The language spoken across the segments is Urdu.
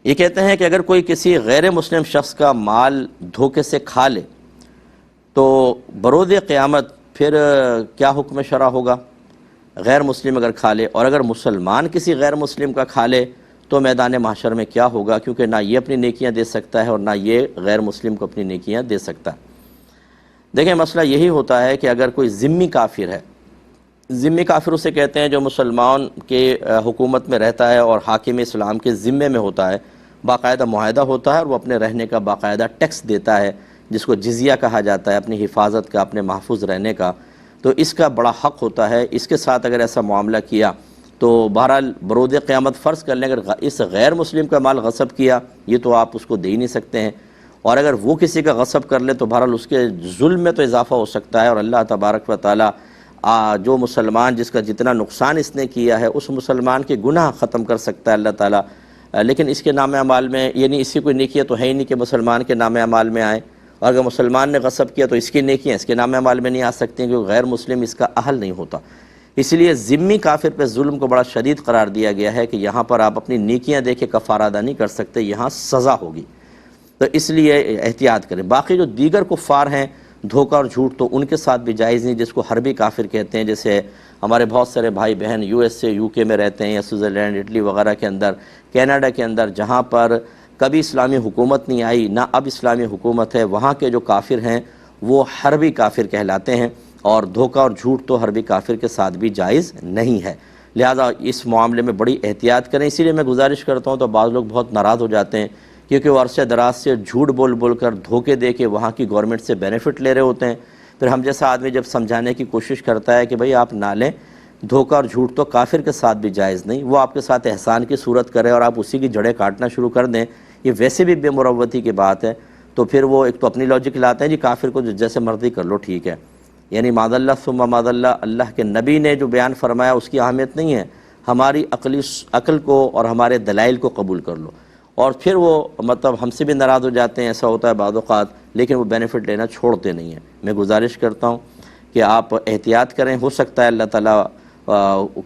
یہ کہتے ہیں کہ اگر کوئی کسی غیر مسلم شخص کا مال دھوکے سے کھا لے تو بروز قیامت پھر کیا حکم شرع ہوگا؟ غیر مسلم اگر کھا لے، اور اگر مسلمان کسی غیر مسلم کا کھا لے تو میدان محشر میں کیا ہوگا؟ کیونکہ نہ یہ اپنی نیکیاں دے سکتا ہے اور نہ یہ غیر مسلم کو اپنی نیکیاں دے سکتا ہے۔ دیکھیں مسئلہ یہی ہوتا ہے کہ اگر کوئی ذمی کافر ہے، ذمی کافر اسے کہتے ہیں جو مسلمان کے حکومت میں رہتا ہے اور حاکم اسلام کے ذمے میں ہوتا ہے، باقاعدہ معاہدہ ہوتا ہے اور وہ اپنے رہنے کا باقاعدہ ٹیکس دیتا ہے جس کو جزیہ کہا جاتا ہے، اپنی حفاظت کا، اپنے محفوظ رہنے کا، تو اس کا بڑا حق ہوتا ہے۔ اس کے ساتھ اگر ایسا معاملہ کیا تو بہرحال برود قیامت فرض کر لیں اگر اس غیر مسلم کا مال غصب کیا، یہ تو آپ اس کو دے ہی نہیں سکتے ہیں، اور اگر وہ کسی کا غصب کر لے تو بہرحال اس کے ظلم میں تو اضافہ ہو سکتا ہے، اور اللہ تبارک و تعالی جو مسلمان جس کا جتنا نقصان اس نے کیا ہے اس مسلمان کے گناہ ختم کر سکتا ہے اللہ تعالیٰ، لیکن اس کے نام اعمال میں یعنی اس کی کوئی نیکیاں تو ہے ہی نہیں کہ مسلمان کے نام اعمال میں آئیں، اور اگر مسلمان نے غصب کیا تو اس کی نیکیاں اس کے نام اعمال میں نہیں آ سکتی ہیں کیونکہ غیر مسلم اس کا اہل نہیں ہوتا۔ اس لیے ذمی کافر پہ ظلم کو بڑا شدید قرار دیا گیا ہے کہ یہاں پر آپ اپنی نیکیاں دے کے کفارہ ادا نہیں کر سکتے، یہاں سزا ہوگی، تو اس لیے احتیاط کریں۔ باقی جو دیگر کفار ہیں دھوکہ اور جھوٹ تو ان کے ساتھ بھی جائز نہیں، جس کو حربی کافر کہتے ہیں، جیسے ہمارے بہت سارے بھائی بہن یو ایس اے یو کے میں رہتے ہیں یا سوئٹزرلینڈ اٹلی وغیرہ کے اندر، کینیڈا کے اندر، جہاں پر کبھی اسلامی حکومت نہیں آئی نہ اب اسلامی حکومت ہے، وہاں کے جو کافر ہیں وہ حربی کافر کہلاتے ہیں، اور دھوکہ اور جھوٹ تو حربی کافر کے ساتھ بھی جائز نہیں ہے، لہذا اس معاملے میں بڑی احتیاط کریں۔ اسی لیے میں گزارش کرتا ہوں، تو بعض لوگ بہت ناراض ہو جاتے ہیں کیونکہ وہ عرصہ دراز سے جھوٹ بول بول کر دھوکے دے کے وہاں کی گورنمنٹ سے بینیفٹ لے رہے ہوتے ہیں، پھر ہم جیسا آدمی جب سمجھانے کی کوشش کرتا ہے کہ بھئی آپ نہ لیں، دھوکہ اور جھوٹ تو کافر کے ساتھ بھی جائز نہیں، وہ آپ کے ساتھ احسان کی صورت کرے اور آپ اسی کی جڑیں کاٹنا شروع کر دیں، یہ ویسے بھی بے مروتی کی بات ہے، تو پھر وہ ایک تو اپنی لاجک لاتے ہیں جی کافر کو جیسے مرضی کر لو ٹھیک ہے، یعنی معاذ اللہ ثم معاذ اللہ کے نبی نے جو بیان فرمایا اس کی اہمیت نہیں ہے، ہماری عقل کو اور ہمارے دلائل کو قبول کر لو، اور پھر وہ مطلب ہم سے بھی ناراض ہو جاتے ہیں، ایسا ہوتا ہے بعض اوقات، لیکن وہ بینیفٹ لینا چھوڑتے نہیں ہیں۔ میں گزارش کرتا ہوں کہ آپ احتیاط کریں، ہو سکتا ہے اللہ تعالیٰ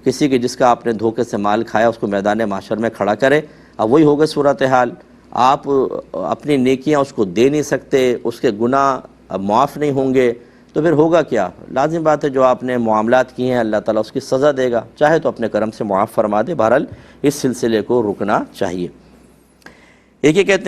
کسی کے جس کا آپ نے دھوکے سے مال کھایا اس کو میدان محشر میں کھڑا کرے، اب وہی ہوگا صورتحال، آپ اپنی نیکیاں اس کو دے نہیں سکتے، اس کے گناہ معاف نہیں ہوں گے، تو پھر ہوگا کیا؟ لازم بات ہے جو آپ نے معاملات کیے ہیں اللہ تعالیٰ اس کی سزا دے گا، چاہے تو اپنے کرم سے معاف فرما دے، بہرحال اس سلسلے کو رکنا چاہیے۔ ایک یہ کہتے ہیں